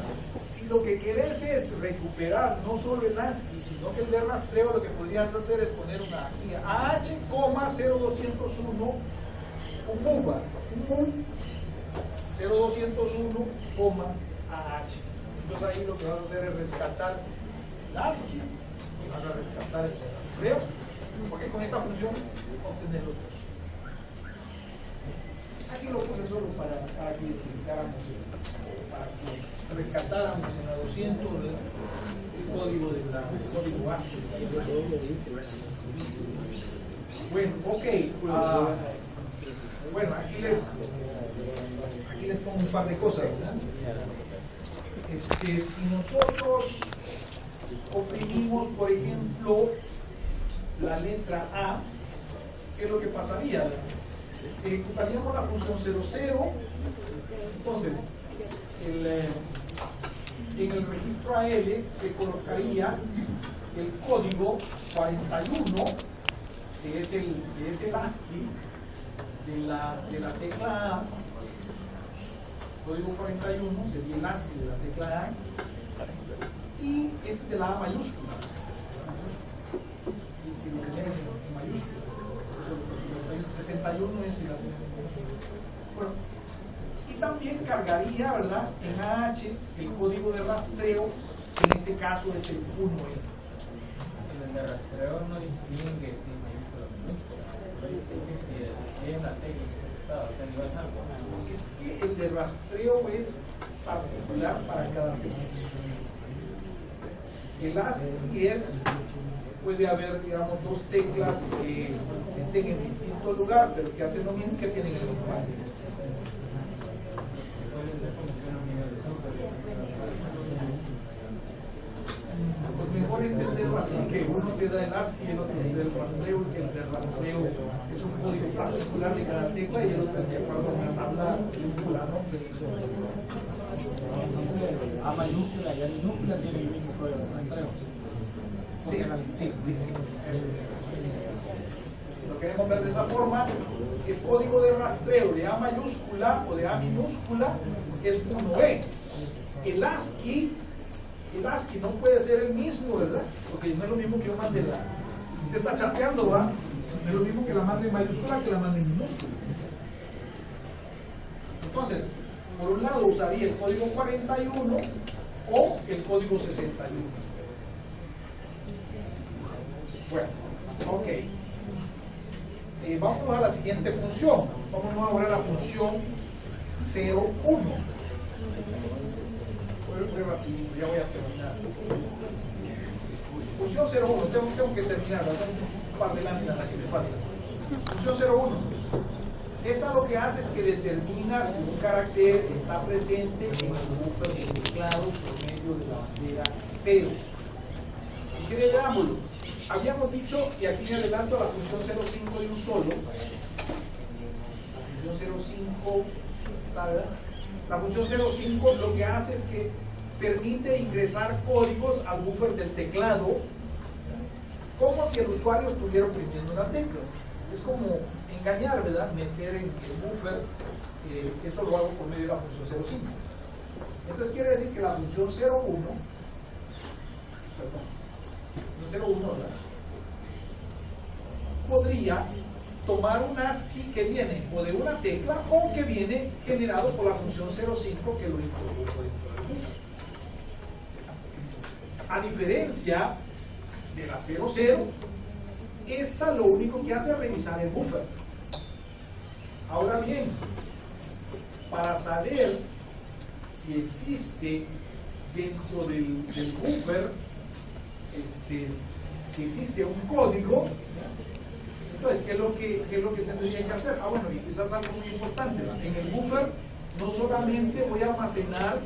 Si lo que querés es recuperar no solo el ASCII, sino que el de rastreo, lo que podrías hacer es poner una aquí, AH, 0201, un MUV, 0201, AH. Entonces ahí lo que vas a hacer es rescatar el ASCII y vas a rescatar el de rastreo, porque con esta función obtener los dos. Aquí lo puse solo para que utilizáramos, para que rescatáramos en la 200 el código ASCII. Bueno, ok. Bueno, aquí les pongo un par de cosas, ¿verdad? Si nosotros oprimimos, por ejemplo, la letra A, ¿qué es lo que pasaría? Ejecutaríamos la función 00, entonces en el registro AL se colocaría el código 41, que es el ASCII de la tecla A. Código 41 sería el ASCII de la tecla A, y este de la A mayúscula. Si lo tenemos en mayúscula, el 61 es la bueno, y también cargaría, ¿verdad?, en AH el código de rastreo, que en este caso es el 1E. El de rastreo no distingue si mayúscula o minúscula, solo distingue si es la tecla que se está, o sea, no es algo. Es que el de rastreo es particular para cada tecla. El ASCII puede haber, digamos, dos teclas que estén en distinto lugar, pero que hacen lo mismo, que tienen el mismo ASCII. Pues mejor entenderlo así, que uno te da el ASCII y el otro te da el rastreo, y que el de rastreo es un código particular de cada tecla y el otro es de acuerdo a una tabla singular, ¿no? A mayúscula y A minúscula tienen el mismo código de rastreo. Sí. Si lo queremos ver de esa forma, el código de rastreo de A mayúscula o de A minúscula es 1E. El ASCII no puede ser el mismo, ¿verdad? Porque no es lo mismo que yo mande la... Usted está chateando, ¿va? No es lo mismo que la mande en mayúscula que la mande en minúscula. Entonces, por un lado usaría el código 41 o el código 61. Bueno, ok. Vamos a la siguiente función. Vamos ahora a la función 01. Muy rapidito, ya voy a terminar. Función 01, tengo que terminar, tengo un par de láminas aquí me faltan. Función 01. Esta lo que hace es que determina si un carácter está presente en el buffer del teclado por medio de la bandera 0. Si quiere, veámoslo. Habíamos dicho, y aquí me adelanto a la función 05 de un solo. La función 05, ¿está, verdad? La función 05 lo que hace es que permite ingresar códigos al buffer del teclado, como si el usuario estuviera oprimiendo una tecla. Es como engañar, ¿verdad? Meter en el buffer, eso lo hago por medio de la función 05. Entonces quiere decir que la función 01, ¿verdad?, podría tomar un ASCII que viene o de una tecla o que viene generado por la función 05 que lo introdujo dentro del buffer. A diferencia de la 00, esta lo único que hace es revisar el buffer. Ahora bien, para saber si existe dentro del buffer, si existe un código, entonces, ¿qué es lo que tendría que hacer? Bueno, y quizás algo muy importante, en el buffer no solamente voy a almacenar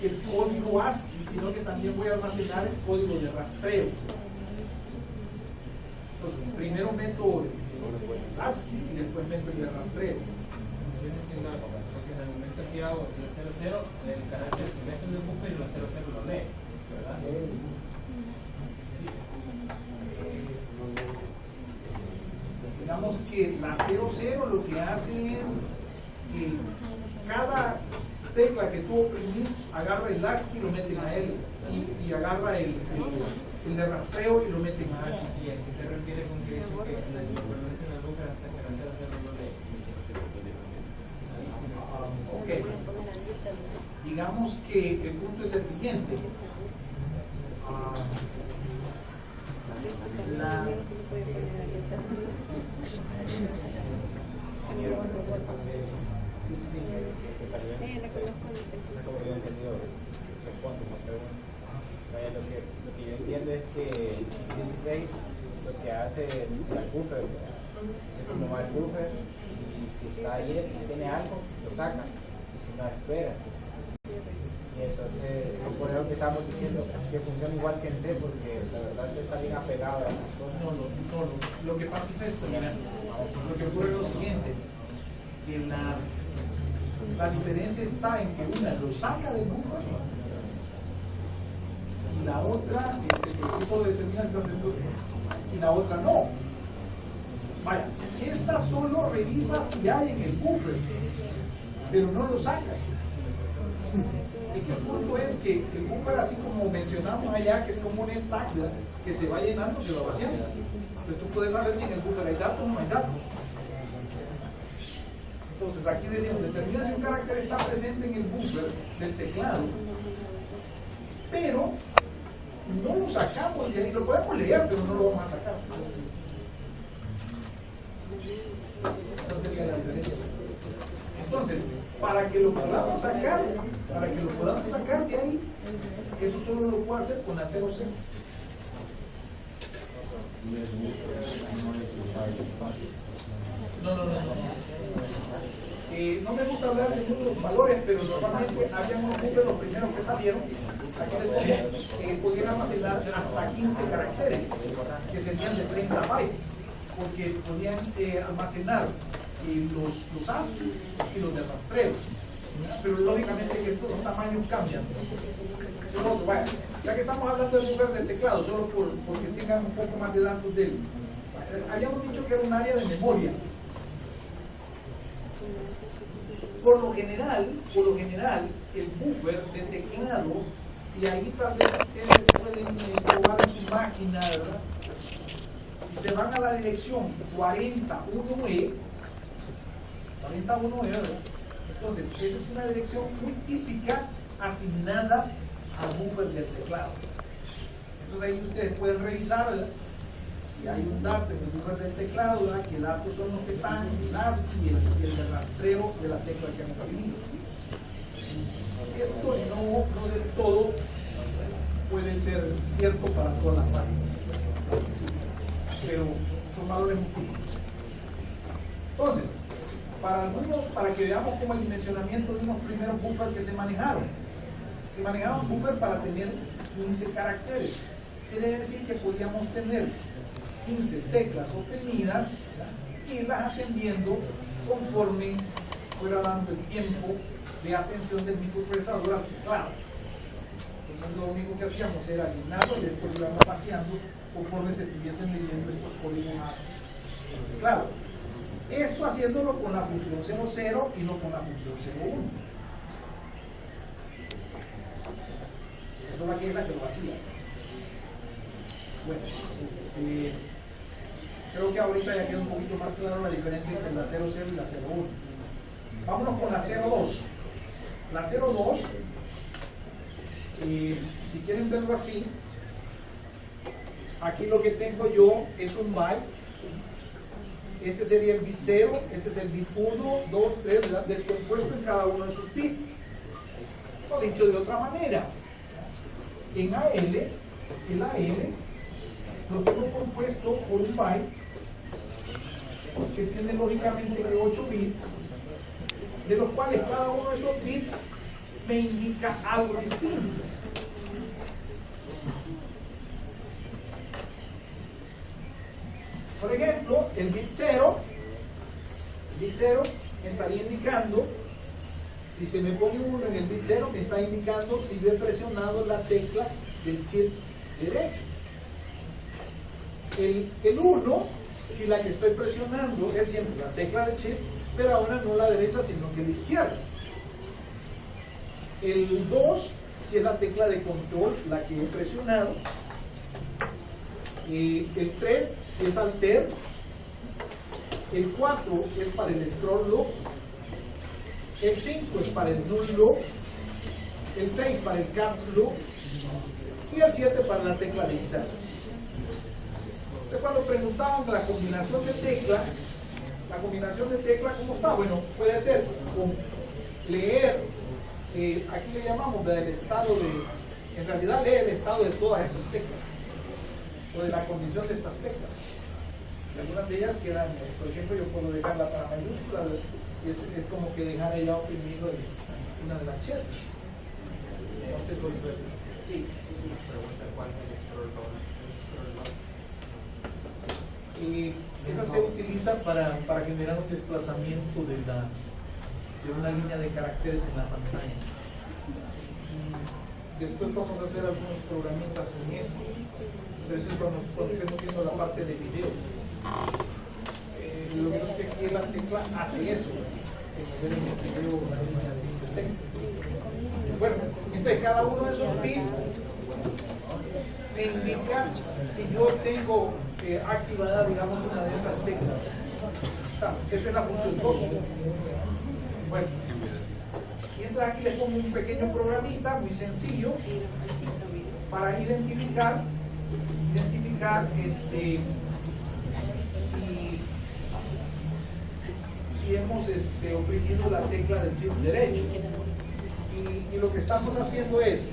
el código ASCII, sino que también voy a almacenar el código de rastreo. Entonces, primero meto el ASCII y después meto el de rastreo. Porque en el momento que hago el 00, el carácter se mete en el buffer y el 00 lo lee, ¿verdad? Digamos que la 00 lo que hace es que cada tecla que tú oprimís agarra el ASCII y lo mete en a él, y agarra el de rastreo y lo mete en a H. ¿Y a qué se refiere con que dice que lo permanece en el buffer hasta que la 00 lo lee? Ok. Digamos que el punto es el siguiente. Lo que yo entiendo es que el 16 lo que hace es el buffer, se toma el buffer y si está ahí y tiene algo, lo saca, y si no, espera. Y entonces, por eso que estamos diciendo que funciona igual que en C, porque la verdad se está bien apegado a las cosas. No, lo que pasa es esto, mira, lo que ocurre es lo siguiente, que la diferencia está en que una lo saca del buffer la otra, eso determina si y la otra no. Vaya, esta solo revisa si hay en el buffer, pero no lo saca. ¿En qué punto es que el buffer, así como mencionamos allá, que es como un stack, ¿verdad?, que se va llenando, se va vaciando? Entonces tú puedes saber si en el buffer hay datos o no hay datos. Entonces aquí decimos, determina si un carácter está presente en el buffer del teclado, pero no lo sacamos de ahí, lo podemos leer, pero no lo vamos a sacar. Esa sería la diferencia. Entonces, para que lo podamos sacar de ahí, eso solo lo puedo hacer con la 00. No me gusta hablar de muchos valores, pero normalmente había unos buffers, los primeros que salieron, aquí les pongo, podían almacenar hasta 15 caracteres, que serían de 30 bytes, porque podían almacenar los ASCII y los de rastreo. Pero lógicamente que estos tamaños cambian. Bueno, ya que estamos hablando del buffer del teclado, solo porque tengan un poco más de datos de él, habíamos dicho que era un área de memoria. Por lo general, el buffer de teclado, y ahí tal vez ustedes pueden probar en su máquina, ¿verdad? Si se van a la dirección 41E, ¿verdad? Entonces, esa es una dirección muy típica asignada al buffer del teclado. Entonces ahí ustedes pueden revisar, ¿verdad?, si hay un dato en el buffer del teclado, ¿verdad?, qué datos son los que están, el ASCII y el de rastreo de la tecla que han oprimido. Esto no del todo puede ser cierto para todas las máquinas, sí, pero son valores muy típicos. Entonces, para que veamos como el dimensionamiento de unos primeros buffers que se manejaron. Se manejaban buffers para tener 15 caracteres. Quiere decir que podíamos tener 15 teclas oprimidas y irlas atendiendo conforme fuera dando el tiempo de atención del microprocesador al teclado. Entonces lo único que hacíamos era llenarlo y después lo íbamos vaciando conforme se estuviesen leyendo estos códigos en el teclado. Esto haciéndolo con la función 00 y no con la función 01. Eso es la que lo hacía. Bueno, creo que ahorita ya queda un poquito más claro la diferencia entre la 00 y la 01. Vámonos con la 02. La 02, si quieren verlo así, aquí lo que tengo yo es un byte. Este sería el bit 0, este es el bit 1, 2, 3, ¿verdad?, descompuesto en cada uno de sus bits. O dicho de otra manera, en AL, el AL lo tengo compuesto por un byte que tiene lógicamente 8 bits, de los cuales cada uno de esos bits me indica algo distinto. Por ejemplo, el bit 0 me estaría indicando, si se me pone 1 en el bit 0, me está indicando si yo he presionado la tecla del chip derecho. El 1, si la que estoy presionando es siempre la tecla del chip, pero ahora no la derecha, sino que la izquierda. El 2, si es la tecla de control la que he presionado. El 3, si es alter. El 4 es para el scroll loop. El 5 es para el null loop. El 6 para el caps loop. Y el 7 para la tecla de insert. Entonces, cuando preguntaban la combinación de tecla, ¿cómo está? Bueno, puede ser con leer, aquí le llamamos del estado de, en realidad lee el estado de todas estas teclas, o de la condición de estas teclas. Y algunas de ellas quedan, por ejemplo, yo puedo dejarla para mayúscula, es como que dejar ella oprimido en una de las chelas. Entonces, sí. Pregunta cuál es el scroll bar. Esa se utiliza para generar un desplazamiento de una línea de caracteres en la pantalla. después vamos a hacer algunos programitas con esto. Entonces cuando estemos viendo la parte de video. Lo que pasa es que aquí la tecla hace eso, en el video, la línea de texto. Bueno, entonces cada uno de esos bits me indica si yo tengo activada, digamos, una de estas teclas. Esa es la función 2. Bueno, y entonces aquí les pongo un pequeño programita muy sencillo para identificar si hemos oprimido la tecla del chip derecho. Y lo que estamos haciendo es,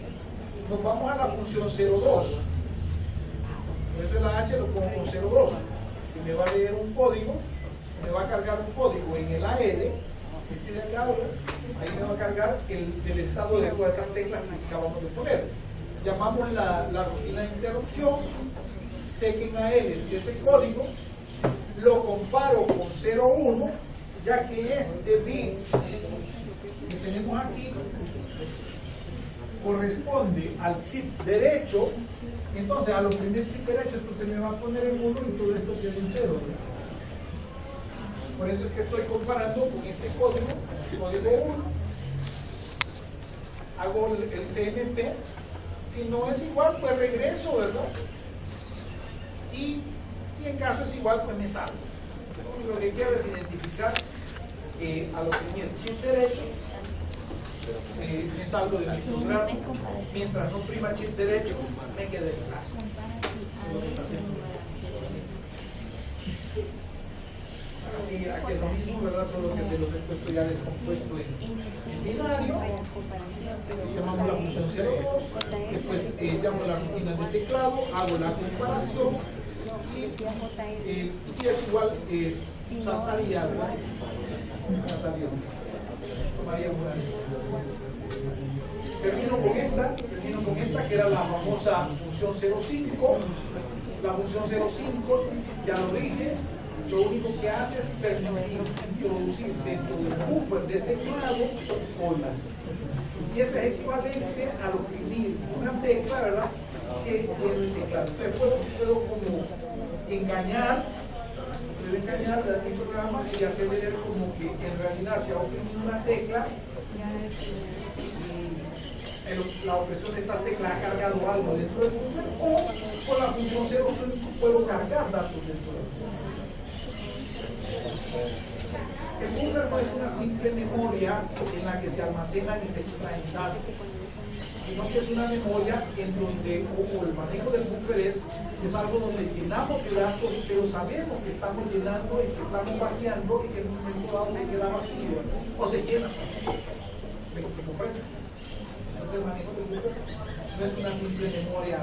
nos vamos a la función 02. Por eso la H lo pongo con 02. Y me va a leer un código, me va a cargar un código en el AL, de acá, ahí me va a cargar el estado de todas esas teclas que acabamos de poner. Llamamos la rutina de interrupción, sé que en AL es ese código, lo comparo con 01, ya que este bit que tenemos aquí corresponde al chip derecho. Entonces al oprimir chip derecho esto se me va a poner en 1 y todo esto queda en 0. Por eso es que estoy comparando con este código, código 1, hago el CMP, si no es igual pues regreso, ¿verdad? Y si en caso es igual pues me salgo. Lo que quiero es identificar al oprimir chip derecho, me salgo de mi programa, mientras no oprima chip derecho me quedé en casa. Lo que está haciendo. Aquí es lo mismo, ¿verdad? Solo que se los he puesto ya descompuesto en binario. Llamamos la función 02, después llamo la rutina de teclado, hago la comparación y si es igual, saltaría, ¿verdad? Tomaría una decisión. Termino con esta que era la famosa función 05. La función 05, ya lo dije, lo único que hace es permitir introducir dentro del buffer de teclado olas. Y eso es equivalente al oprimir una tecla, ¿verdad? Que lleve el teclado. Entonces puedo como engañar a mi programa y hacer ver como que en realidad se ha oprimido una tecla y la opresión de esta tecla ha cargado algo dentro del buffer, o con la función 05 puedo cargar datos dentro del buffer. El buffer no es una simple memoria en la que se almacenan y se extraen datos, sino que es una memoria en donde, como el manejo del buffer es algo donde llenamos de datos, pero sabemos que estamos llenando y que estamos vaciando y que en un momento dado se queda vacío o se llena. ¿Me comprenden? Entonces el manejo del buffer no es una simple memoria,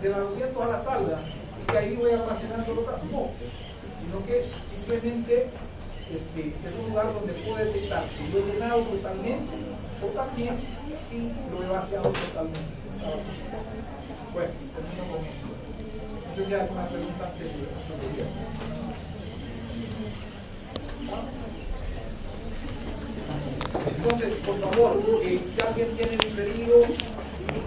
de la 200 a la tabla, y que ahí voy almacenando los datos. No, sino que simplemente es un lugar donde puedo detectar si lo he llenado totalmente o también si lo he vaciado totalmente, si está vacío. Bueno, termino con esto. No sé si hay alguna pregunta antes de entonces, por favor, si alguien tiene diferido